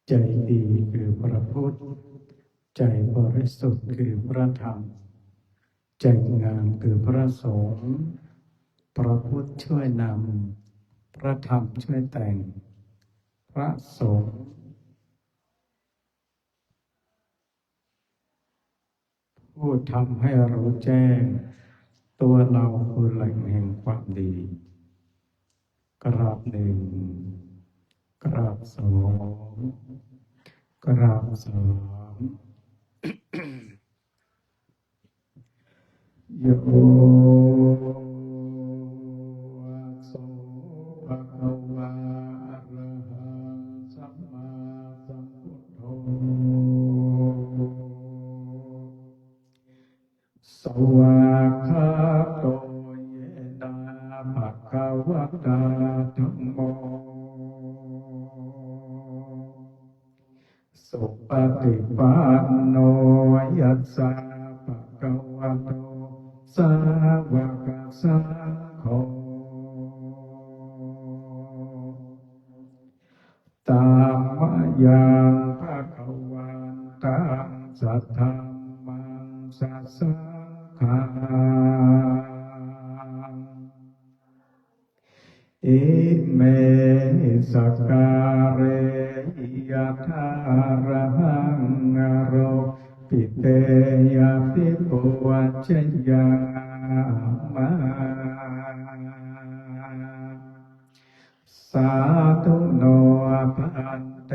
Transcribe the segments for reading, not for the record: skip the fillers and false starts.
ใจดีคือพระพุทธใจบริสุทธิ์คือพระธรรมใจงามคือพระสงฆ์พระพุทธช่วยนำพระธรรมช่วยแต่งพระสงฆ์ผู้ทำให้รู้แจ้งตัวเราคือแหล่งแห่งความดีกราบหนึ่งกราบสองกราบสามโยโสภะคะวะอะระหังสัมมาสัมพุทโธสวากขาโตเยนะภะคะวะตาธัมโมสุปฏิปันโนยัสสะภะคะวะโตสาวกสังโฆธัมมยังภะคะวันตังสัทธัมมังสัสสะขังอิเมสักการะยะถาระหังอโรปิเตยะภิปุวัจจยามะสาธุโนภันเต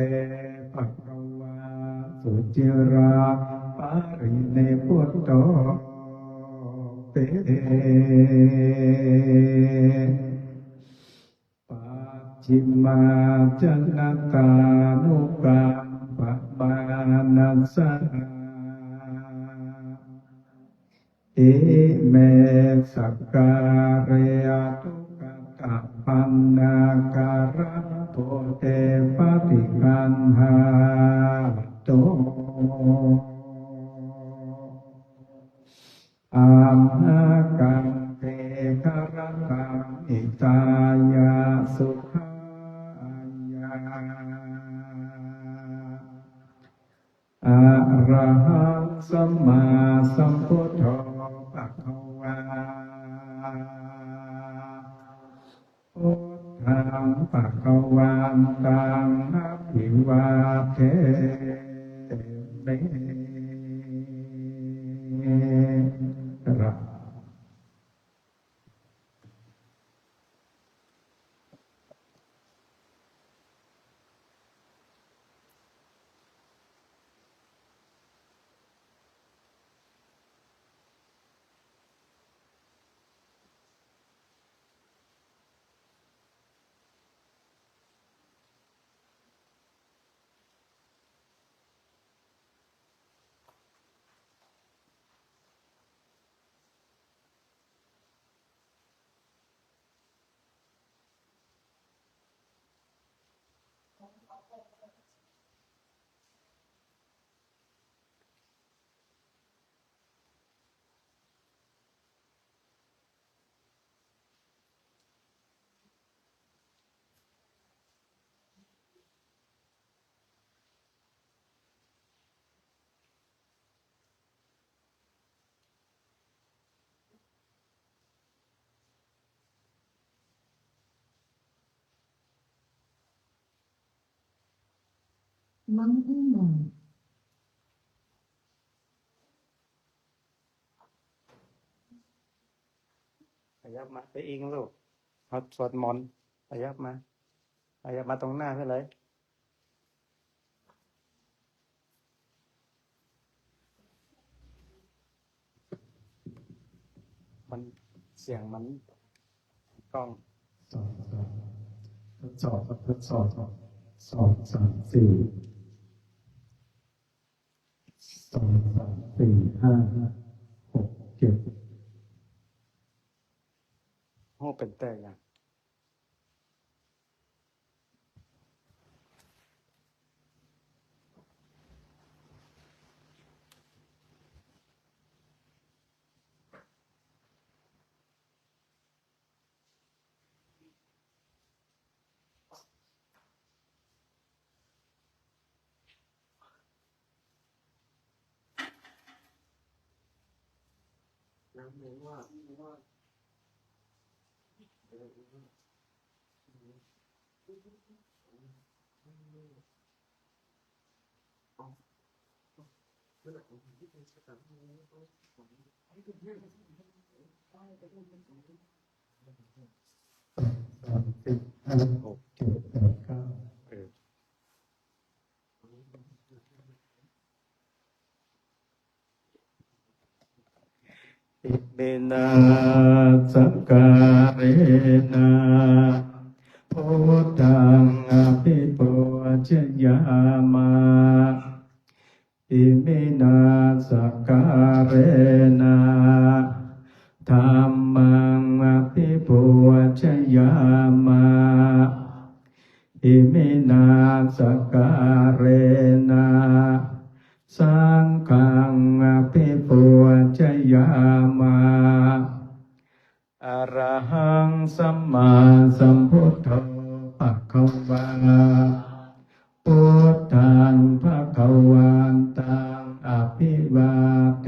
ภคะวะสุจิราปาริเนพุตโตเตปัจฉิมาจันตานุกัมปะบานัสสะอิเมสักการะตุกตะปันนาการะโพเตปฏิคันหาโตอัมหากังเตคารตังอิตายาสุขายาอะระหังสัมมาสัมพุทโธภะคะวาพุทธังภะคะวันตังอะภิวาเทเมระมังคุมงขยับมาไปอิงลูกเขาสวดมนต์ขยับมาตรงหน้าไปเลยมันเสียงมันกล้องทดสอบสองสามสี่สองสามสี่ห้าหกเจ็ดโอ้เป็นแต่ยัง อิเมนะสักการะนะพุทธังอภิปูชยามะอิเมนะสักการะนะธัมมังอภิปูชยามะอิเมนะสักการะนะสังฆังอภิปูชยามะอะระหังสัมมาสัมพุทโธภคะวะพุทธังภคะวันตังอภิวาเท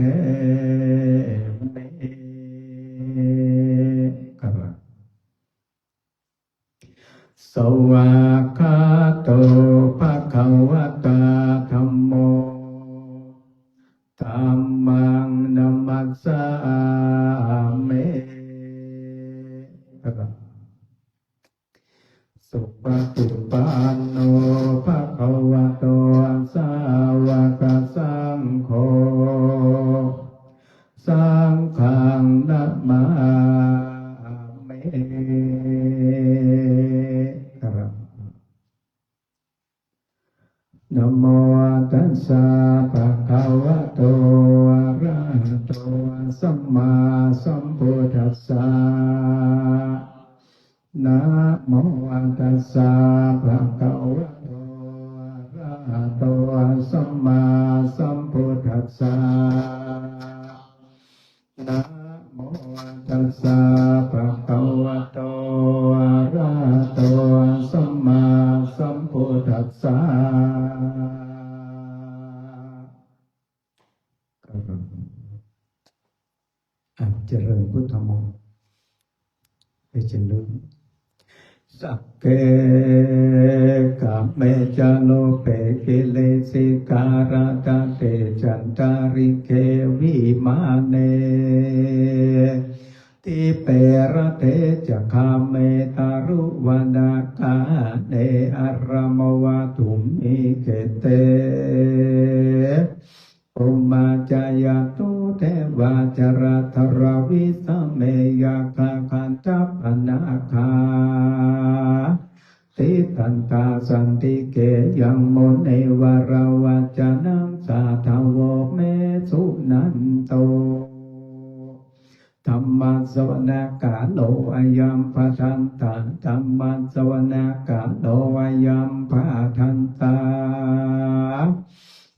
มิครับสวากขาโตภคะวะตาธัมโมธัมมังนัมมัสสามิสุปฏิปันโนภะคะวะโตสาวกสังโฆสังฆังนัมมามินะโมตัสสะภะคะวะโตอะระหะโตสัมมาสัมพุทธัสสะนะโมตัสสะภะคะวะโตอะระหะโตสัมมาสัมพุทธัสสะนะโมตัสสะภะคะวะโตอะระหะโตสัมมาสัมพุทธัสสะเจริญพุทธมนต์ไปเจริญสักเกกะเมจโลเปกิเลสิการะตะเตจันตาริเกวิมาเนติเประเตจะคาเมตารุวดากาเนอารมวะตุมิเกเตอุมาจายาตุเทวาจรัตรวิสเมยาคาคันทัพนาคาติตันตาสันติเกยังโมเนวรวัจนังสาทาวเมสุนันโตธัมมัสสวนาคาโลอายัมภทันตาธัมมัสสวนาคาโลอายัมภทันตา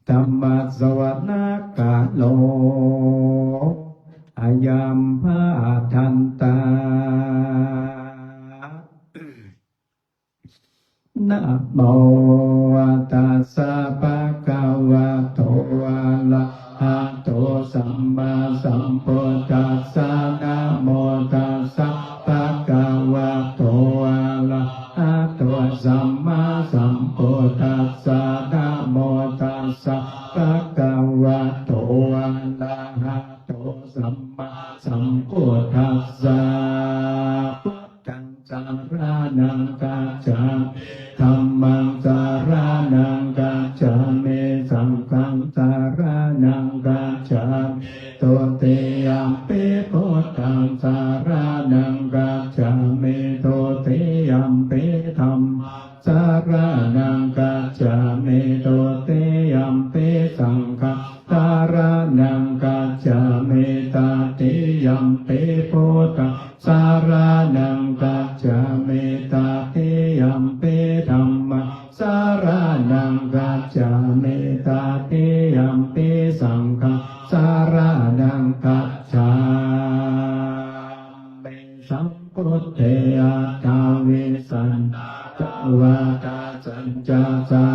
ธัมมัสสวนาคาโลอายัมภทันตานะโมตัสสะภะคะวะโตอะระหะโตสัมมาสัมพุทธัสสะนะโมตัสสะภะคะวะโตอะระหะโตสัมมาสัมพุทธัสสะนะโมตัสสะภะคะวะโตอะระหะโตสัมมาสัมพุทธัสสะพุทธังสารนังกัจฉามิธัมมังสารนังกัจฉามิสังฆังสารนังกัจฉามิตุติยัมปิพุทธังสารนังกัจฉามิตุติยัมปิธัมมังสารนังกัจฉามิตุติยัมปิสังฆังสารนังกัจฉามิตติยัมปิพุทธังสารนังกัจฉามิตติยัมปิธัมมังสารนังกัจฉามิตติยัมปิสังฆังสารนังกัจฉามิสัมพุทเทอัตถวิสันตวาตาสัญจสั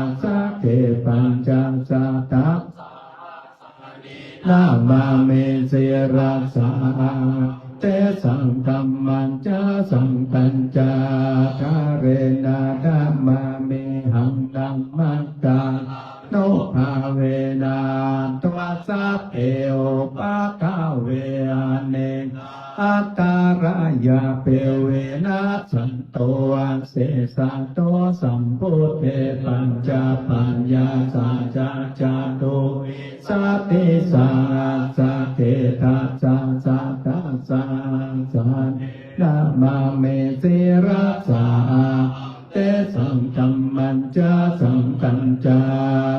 งสักเขปัญจสัตตะ นามาเมเสรัสสาเตสังธรรมันจาสังกัญจาทาเรนาธัมมาเมหังดัมมักกาโนภาเวนาตวาสัพเพโอปะทาเวอเนอัตตารายาเปเวนะสันโตเสสันโตสัมพุทเทปัญจปัญญาสัจจจาตุสัตติสังสัตเททัสสะสัตตะสังสันนามาเมสิรัสสาเตสังธัมมัญจาสังกัญจา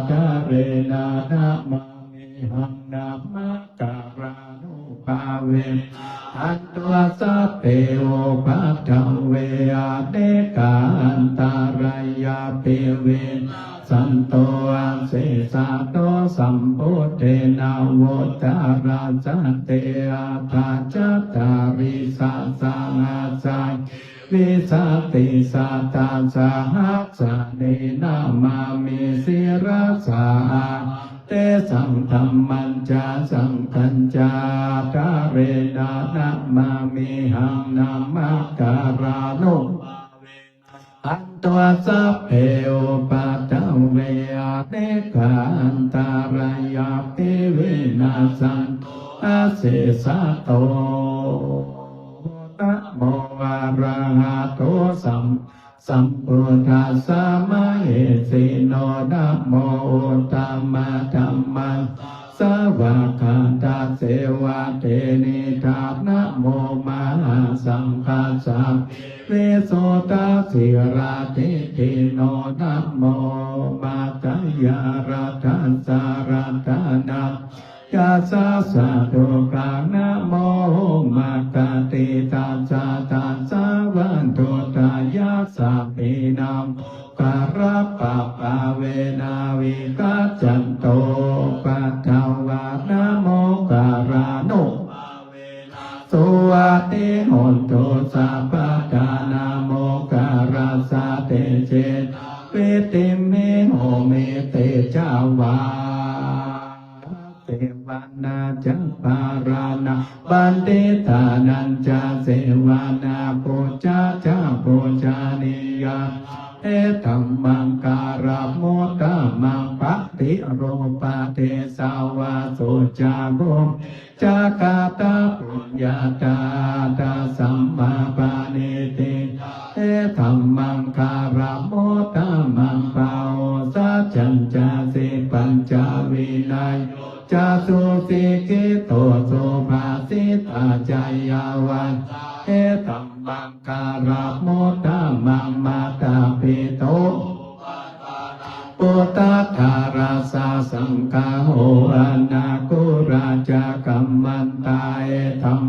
ทาเรนานะมาเมหังนามักการานุภาเวอัตวาสัพเพโอปัฏฐเวอะเนกาอันตารายาเปเวสันโตอันเสสะโตสัมพุทเทนาโวตาราสันเตอาภาจัตตาริสัสสังอาสัยวิสัตติสัตตาสาหัสสะเนนามามิสิรัสสาเตสังธัมมัญจาสังกัญจาทาเรนานะมามิหังนามักการานุอันตวาสัพเพโอปัฏฐเวอะเนกาอันตารายาเปเวนัสสันอาเสสะโตนะโมอะระหะโตสัมพุทธัสสะมะเหสิโนนะโมตัมมะธัมมังสวากขาตาเสวะเทนิทานะโมมหาสังฆาสะเวโสตาสิราติทิโนนะโมมาตยารัตัสสารัตนายาสาสะตุกานะโมมาตติตาสะตาสะวันตุตายาสัพพินัมการะปะปะเวนาวิกัจจันโตปัทถวานะโมการานุสุวัติโหนตุสัพพะทานะโมการาสะเตเจวิติเมโหเมเตจาวาเสวนาจัปปารานะบันติตานัญจาเสวนาปุจจาจาปุจจานิยาเอตัมมังการะโมตะมังปะติโรปะเทสาวาสุจาบุจากาตาปุญญาตาตาสัมมาปานิติเอตัมมังการะโมตะมังปาโอสัจจัญจาสิปัญจวินัยจาสุสิกิโตสุภาสิตาจายาวันเอตัมมังการะโมตะมังมาตาปิโตปุตตะธาราสาสังฆาโหอานาคุราจากัมมันตาเอธัม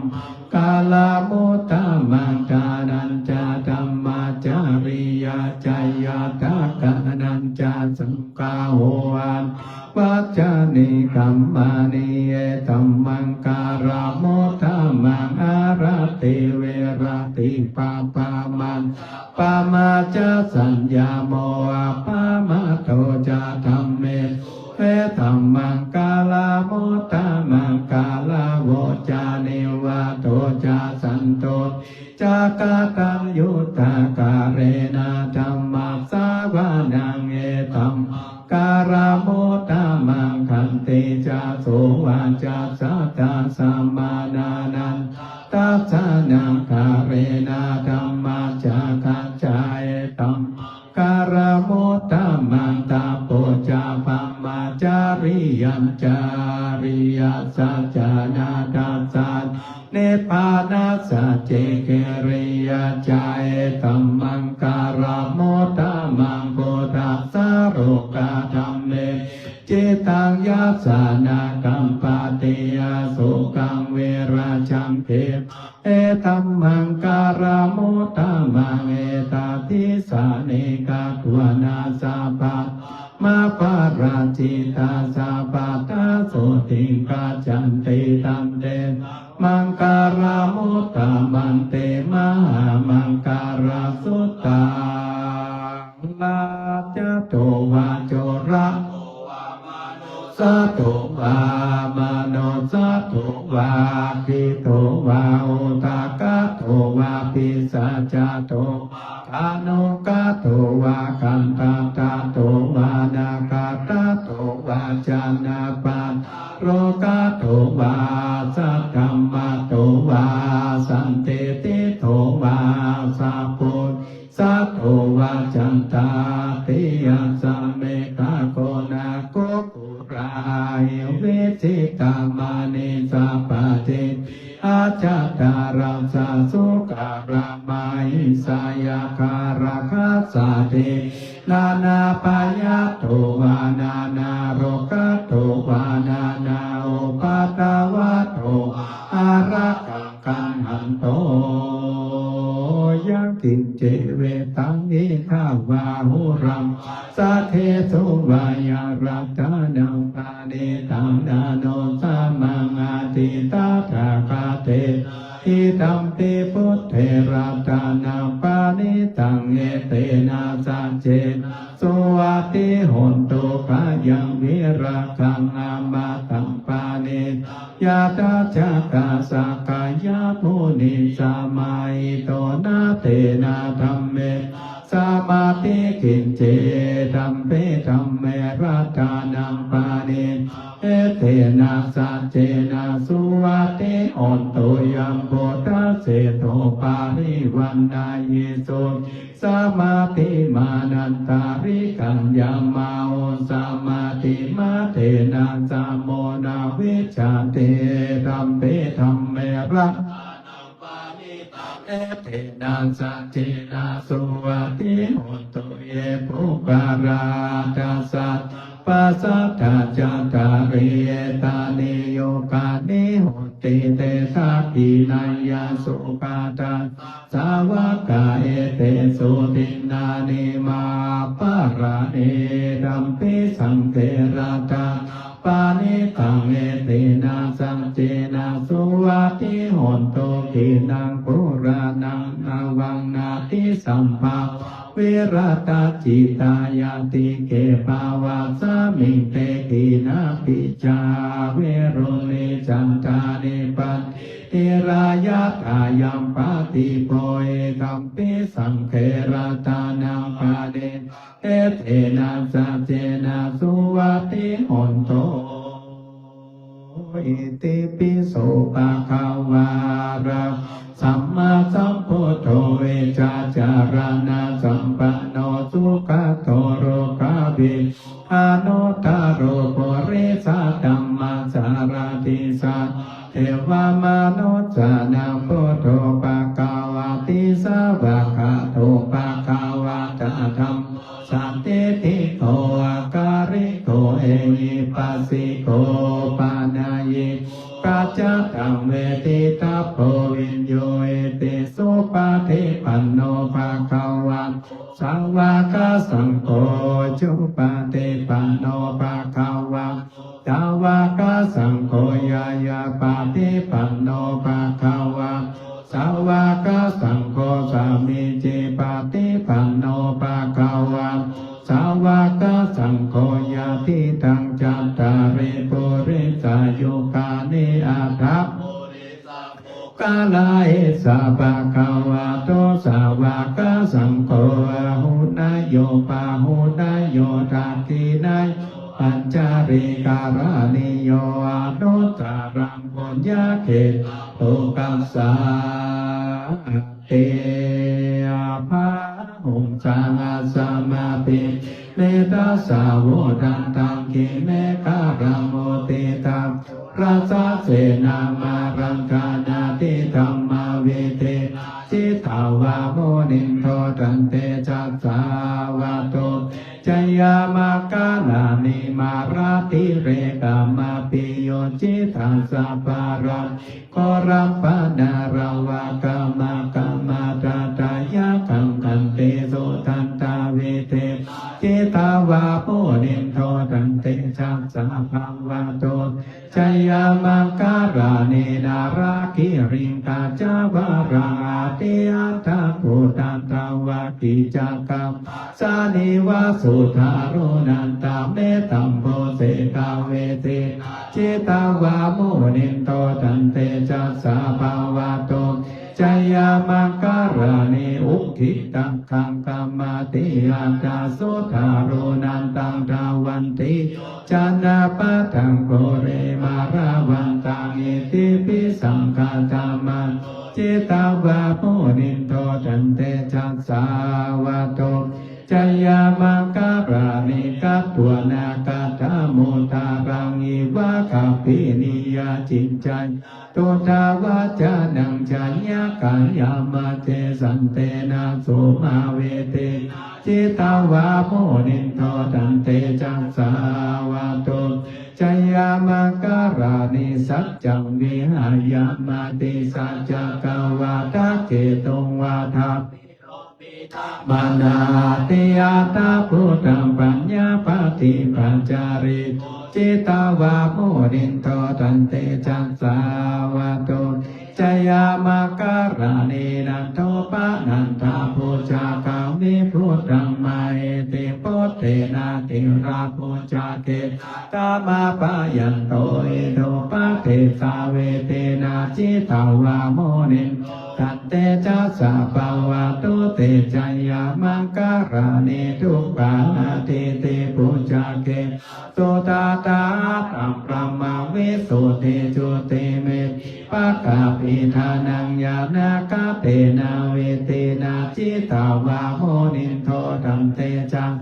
กาลาโมตะมังกานัญจาธัมมาจาริยาจายาตากานัญจาสังฆาโหอาวัจจานิกัมมานิเอตัมมังการะโมตะมังอารติเวรติปาปามันปามาจาสัญญาโมอะปามาโตจาธัมเมเอตัมมังกาลาโมตะมังกาลาโวจานิวาโตจาสันโตจากาตัญยุตตาการเรนะธัมมาสาวานังเอตัมการะโมตะมังคันติจาโสวาจาสัตตาสัมมานานันตัสสะนังคาเรนะธัมมาจากัจจายตัมการะโมตะมังตาโปจาปัมมาจาริยัญจาริยสัจจานาทัสสะเนปานาสัจเจเกริยจายตัมมังการะโมตะมังโพธัสสะโรกาธัมเมจิตังยัสสานากัมปติยาสุกังเวราชังเทเอตัมมังการะโมตะมังเอตติสาเนกาทวนาสาปะมาปาราจิตาสาปะตาโสติกาจันติตัมเตมังการะโมตะมันเตมหามังการะสุตตังลาจโตวาโจระสะโตวามโน สัตโตวาคิโตวาโอตากะโตวาปิสัจจโตคาโนกะโตวาคันตาตาโตวานาคาตาโตวาจานาปันโรกะโตวาสัตธัมมาโตวาสันเตติโตวาสัพพุทสัตโตวาจันตาติยัสสะเมฆะโกนาโกกุรายเวทิตามานิสัพพะเทอาจาตาราสาสุการามาหิสายาคาราคาสาเทนานาปายาโตวานานาโรกะโตวานานาโอปาตาวะโตอารักขังกันหันโตยังกินเจเวตังอิทาวาหุรัมสาเทโสวายารัตานังปาเนตังนาโนสามังอาติตาทาคาเตอิตัมปิพุทเทระตานังปานิตังเอเตนะสัจเจสวัสดิโหนตุกายังวิรักังอามาตังปานิยาตาจักาสกายามุนิสามัยโตนาเตนะธัมเมสมาธิกินเจธัมเปธัมเมรัตานังปานิเอเตนะสัจเจนะสุวัติโอนตุยัมโพธาเสโตปาริวันนายิสุสมาธิมานันตาริกัญญามาโอสมาธิมาเตนะสามโมนาวิชาเตธัมเปธัมเมรัตเอเตนะสัจเจนะสุวัติโอนตุเยปุปาราตัสสะปัสสัทธาจัตตาริเอตานิโยกานิโหติเตสักขินายาสุปาตาสาวกาเอเตสุตินานิมาปาราเอดัมปิสังเทระตาปานิตังเอเตนะสัจเจนะสุวัติโหนตุกินังปุรานังนาวังนาทิสัมภาวิรัตจิตายาติเกภาวะสามิเตกินาปิจาเวรุณิจันตานิปันเทรายะตายัมปาติโพเอกัมปิสังเขระตานังปาเดเอเตนะสัจเจนะสุวัติโหนโตอิติปิโสภะคะวาระสัมมาสัมพุทโธเวชาจารณะสัมปันโนสุขโตโรคาวิอนุตตโรปุริสธัมมาสารติสัทเทวมนุษย์สานังพุทโธภะคะวะติสาวกะโตภะคะวะตะธัมสันติทิโกอาการิโกเอหิปัสสิโกปานายิปัจจตังเวทิตาโพวินโยเอเตสุปาเทปันโนภะคะวะสังวาคสังโฆจุปาเทปันโนภะคะวะตาวาคสังโฆยายาปาเทปันโนภะคะวะสาวกสังโฆสามิจิปาติปันโนภะคะวะสาวกสังโฆยาติตังจัตตาริปุริสายุคานิอาทัพกาลาเอสะภะคะวะโตสาวกสังโฆอะหุนายโยปะหุนายโยทักขินายปัญจาริการานิโยอนุตตรังปุญญาเขตตุกัสสะเตภะหุงสังอาสมาปิเมตาสาวดันตังกิเมฆารังโมติตังราสาเสนามารังคานาติธรรมาเวเทจิตาวาโมนิโทตันเตจัสสาวะโตจยามากาลานิมาราติเรกามาปิโยจิตังสัพพารังโครัมปนาราวากามากามาตาตายะคังคันเตโสตันตาเวเทจิตาวาโมนิโทตันเตจัสสะภาวะโตจยามังการาเนนาราคิริงกาจาวาราติอัตถะปุตตันตาวากิจักกัมสานิวาสุธารุนันตาเมตัมโพเสกาเวเตจิ ตาวาโมนิโตตันเตจัสสะภาวะโตจยามังการานิอุคิตังคังกัมมาติอาตาสุทารุนันตังทาวันติจานาปะทังโกเรมาราวันตังอิติปิสังฆาตามันจิตาวะโมนิโตตันเตจัสสาวะโตจยามังการานิกัตตัวนาคาตามุตารังอิวะคาปินิยาจิตใจโตทาวาจานังจายากายามาเจสันเตนะสุมาเวเตจิตาวะโมนิโตตันเตจัสสาวะโตจยามังการานิสัจจังวิหายามาติสัจจกวาทะเกตุงวาทะมานาติยาตาพุทธังปัญญาปฏิปัญจาริจิตาวะโมนิโตตันเตจัสสาวะโตจยามาการานินันโทปะนันทาภูชาคามิพุทธังมาเอติโพเตนะติราภูชาเกตามาปะยันโตเอโตปะเทสาเวเตนะจิตาวะโมนิตันเตจัสสะภาวะโตเตจยามังการานิทุกปานาติเตปุจจเกโสตตาตัมปรมาวิสุทธิจุติเมปะกาปิทานังญาณกาเตนะเวเตนะจิตาวะโมนิโทตัมเตจัง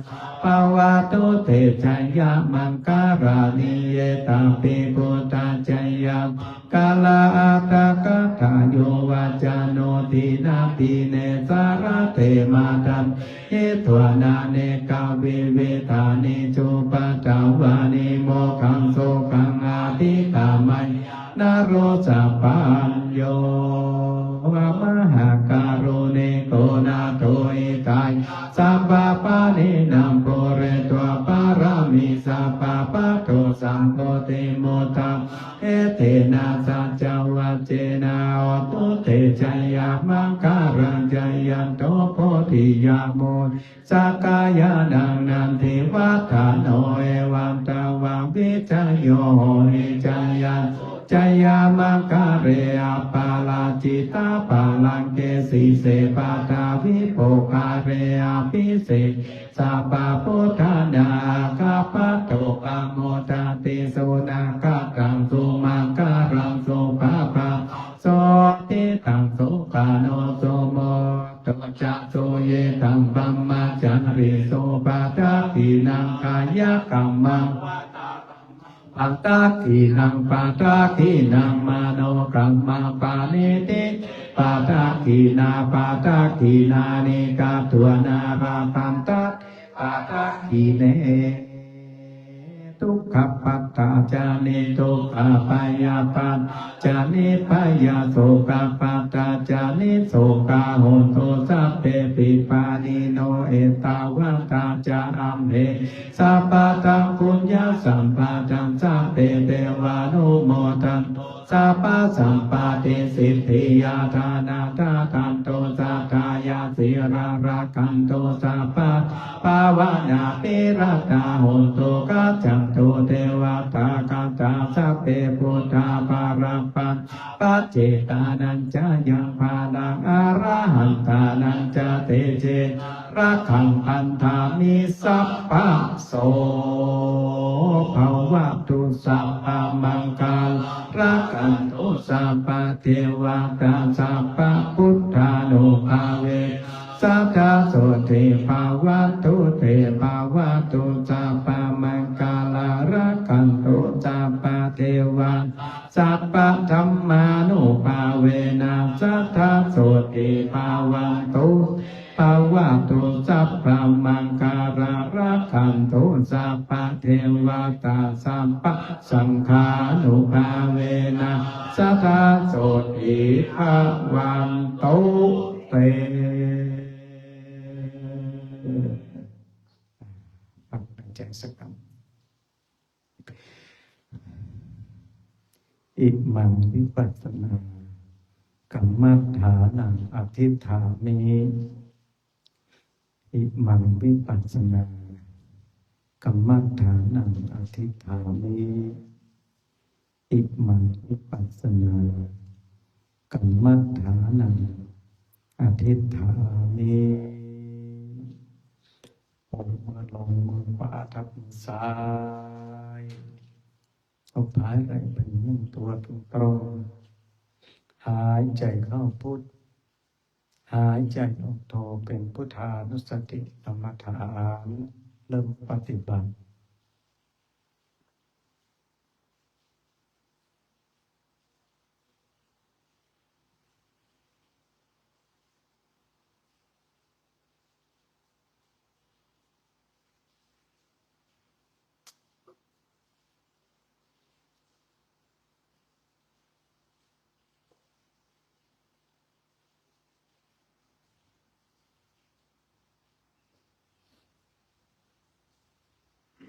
ภาวะโตเตจยามังการานิเยตาปิปุตตาจยังกาลาอัตตะกถาโยวาจาโนตินาปิเนสารเตมาตันเอตวนาเนกาวิเวทานิจุปะตาวานิโมขังโสขังอาทิตามัยนาโรสัพพัญโยวามหาการุเนโกนาโตอิตายสัพพะปะเนนัมโปเรตัวปารามิสัพพะปะโตสัมโพธิโมทังเอเตนะสัจจวัจเจนะโอตุเตจยามังการังจยันโตโพธิยาโมสักกายานังนันทิวัฏฐานโนเอวัมตวังวิจโยหิจยันจยามังคะเรอปาลาจิตาปาลังเกสีเสปาตาวิโปคาเรอภิเสสัพพะพุทธานาคาปะโตปะโมทาติสุนาคาตังสุมังการังสุภาภาโสติตังสุปาโนโสโมตุจักสุเยตังบัมมาจันริโสปาตาตินังกายกัมมังปัตตาคีนังปัตตาคีนังมโนกัมมังปาเนติปัตตาคีนาปัตตาคีนานิกาตัวนาราปันตัสปัตตาคีเนทุกขปัตตาจานิทุกขปายาปัตจานิปายาโสกปัตตาจานิโสกาโหตุสัพเพปิปานิโนเอตาวัตตาจารัมเหสัพพะตังปุญญาสัมปะตังสัพเพเทวานุโมทันสัพพะสัมปะติสิทธิยาธานาตาตันโตสัทธายาสิรารากันโตสัพพะภาวนาปิรัตตาโหตุกัจจันโตเทวตากัตตาสัพเพพุทธาภารังปัจปัจเจตานัญจายังภาลังอรหันตานัญจาเตเจรักขังพันธามิสัพพะโสภวะตุสัพพะมังคารักขันตุสัพพะเทวตาสัพพะพุทธานุภาเวสัทธาโสติภาวะตุเตภาวะตุสัพพะมังคาลารักขันตุสัพพะเทวะสัพพะธัมมานุภาเวนะสัทธาโสติภาวะตุภาวะตุสัพพะมังคาลารักขันตุสัพพะเทวตาสัพพะสังฆานุภาเวนะสัทธาโสติภาวะตุเตตั้งใจสักคำอิมังวิปัสสนากัมมัฏฐานังอธิฏฐามิอิมังวิปัสสนากัมมัฏฐานังอธิฏฐามิ อิมังวิปัสสนากรรมฐานังอธิษฐามิผมมือลงมือขวาทับมือซ้ายเอาผายไหล่เป็นนึ่งตัวตรงๆหายใจเข้าพุทหายใจออกโทเป็นพุทธานุสติกรรมฐานเริ่มปฏิบัติ เ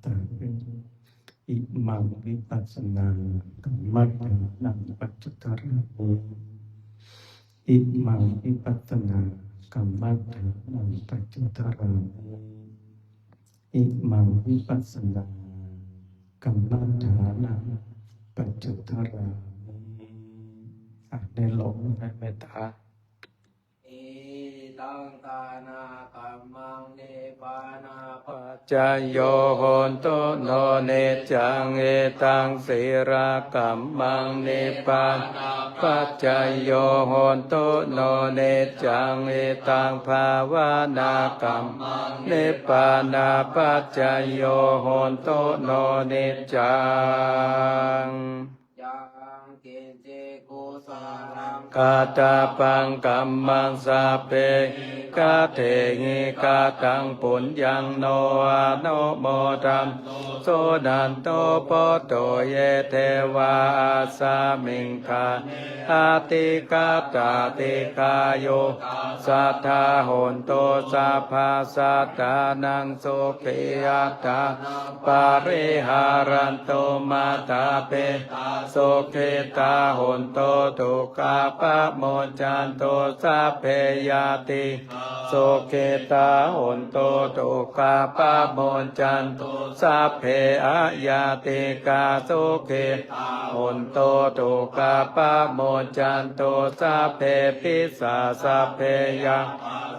ต่างเป็นอิมังวิปัสสนากัมมัฏฐานังปัจจุตระอิมังวิปัสสนากัมมัฏฐานังปัจจุตระอิมังวิปัสสนากัมมัฏฐานังปัจจุตระในหลงในเมตตาอิตังทานากัมมังนิพพานาปัจจ จายโยโหนตุโนเนจังเอตังสีรากัมมังนิพพานปัจจายโยโหนตุโนเนจังเอตังภาวนากัมมังนิพพานาปัจจายโยโหนตุโนเนจังยังกินจิกุสาลัง กาตาปังกัมมังสาเปกาเทหิกาตังปุญญังโนอะโนโมตัมโสดันโตโปโตเยเทวาอาสามิงคาอาติกาตาติกาโยสัทธาโหนโตสัพพาสัตตานังโสขิยัตตาปาริหารันโตมาตาเปโสขิตาโหนโตทุกขาปะโมจันโตสัพเพยาติโสขิตาโหนโตทุกขาปะโมจันโตสัพเพอะยาติกาโสขิโหนโตทุกขาปะโมจันโตสัพเพปิสาสัพเพยัง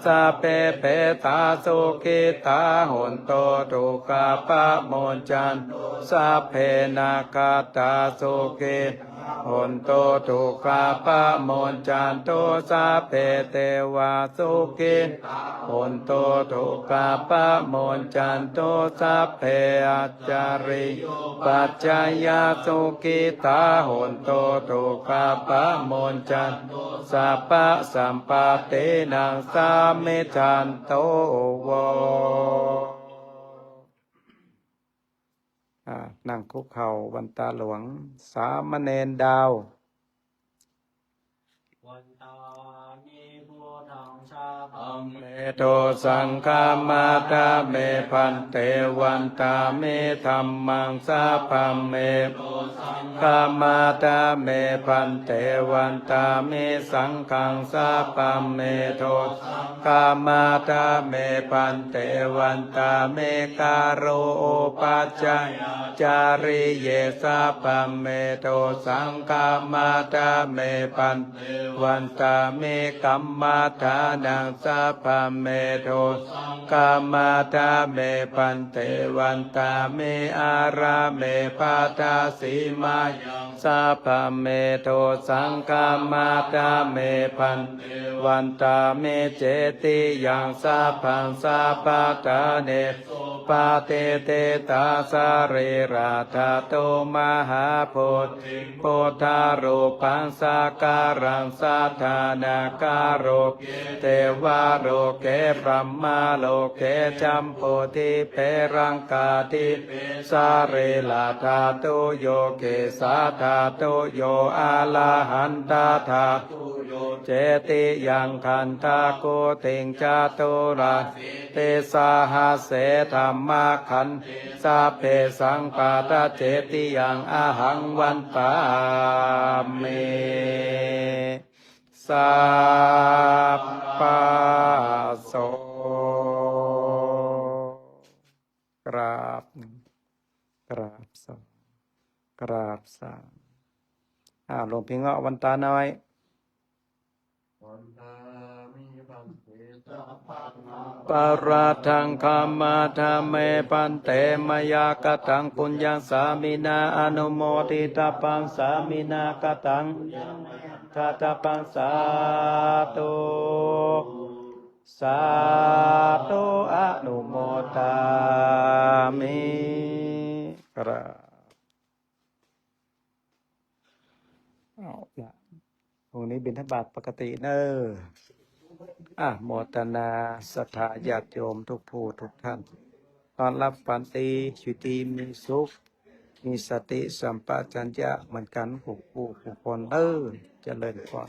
สัพเพเปตาโสขิตาโหนโตทุกขาปะโมจันโตสัพเพนาคาตาโสขิโหนโตทุกขาปะโมจันโตสัพเพเทวาสุขิโหนโตทุกขาปะโมจันโตสัพเพอัจจาริปัจจายาสุขิตาโหนโตทุกขาปะโมจันโตสัพพะสัมปะเตนังสามิจันโตโวนั่งคุกเข่าวันตาหลวงสามเณรดาว วันตานิพุทธังชาพัง เมโทสังฆามาตาเมพันเตวันตาเมธัมมังสาพัมเมฆามาตาเมพันเตวันตาเมสังฆังสาพัมเมโทฆามาตาเมพันเตวันตาเมการโรโอปัจจายจาริเยสาพัมเมโทสังฆามาตาเมพันวันตาเมกัมมาทานังสาพัมเมโทกามาตาเมปันเตวันตาเมอาราเมปาตาสีมายังสาพัมเมโทสังฆามาตาเมปันวันตาเมเจติยังสาพังสาปาตาเนปาเตเตตาสาเรราธาโตมหาโพธิโพธารูปังสาการังสาธานาการโรเทวาโรเกพรหมาโลเกจัมโพธิเปรังกาติสาเรลาธาโตโยเกสาธาโตโยอาลาหันตาธาเจติยังคันธาโกติงจาโตระเตสาหาเสธรรมาขันสาเพสังปาตาเจติยังอาหังวันตาเมสัพพะโสกราบกราบสองกราบสามหลวงพี่เงาะวันตาน้อย วันตามิพันเตสัพพะนา ปาราทังคามาธาเมปันเตมยากตังปุญญังสามินาอนุโมทิตาปังสามินากตังทาตาปังสาธุสาธุอนุโมทามิครับเอาละพรุ่งนี้บิณฑบาตปกติเนอะโมทนาศรัทธาญาติโยมทุกผู้ทุกท่านตอนรับปันติชีวิตมีสุขมีสติสัมปชัญญะเหมือนกันผู้ผู้คนเจริญพร